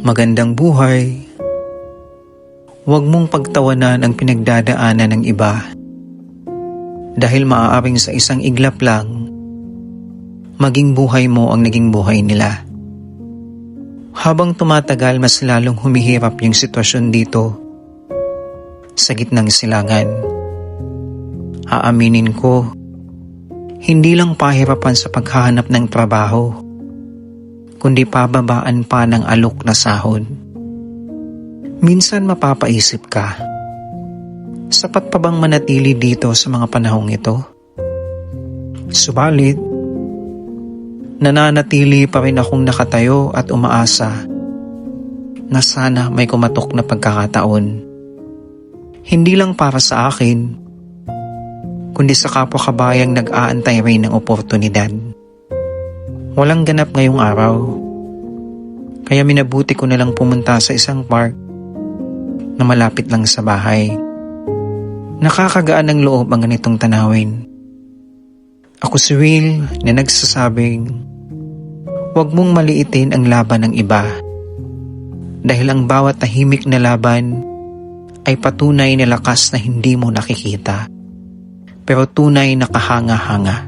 Magandang buhay. Huwag mong pagtawanan ang pinagdadaanan ng iba. Dahil maaaring sa isang iglap lang, maging buhay mo ang naging buhay nila. Habang tumatagal, mas lalong humihirap yung sitwasyon dito sa gitnang silangan. Aaminin ko, hindi lang pahirapan sa paghahanap ng trabaho, kundi pababaan pa ng alok na sahod. Minsan mapapaisip ka, sapat pa bang manatili dito sa mga panahong ito? Subalit, nananatili pa rin akong nakatayo at umaasa na sana may kumatok na pagkakataon. Hindi lang para sa akin, kundi sa kapwa-kabayang nag-aantay rin ng oportunidad. Walang ganap ngayong araw, kaya minabuti ko na lang pumunta sa isang park na malapit lang sa bahay. Nakakagaan ng loob ang ganitong tanawin. Ako si Will na nagsasabing, huwag mong maliitin ang laban ng iba, dahil ang bawat tahimik na laban ay patunay na lakas na hindi mo nakikita, pero tunay na kahanga-hanga.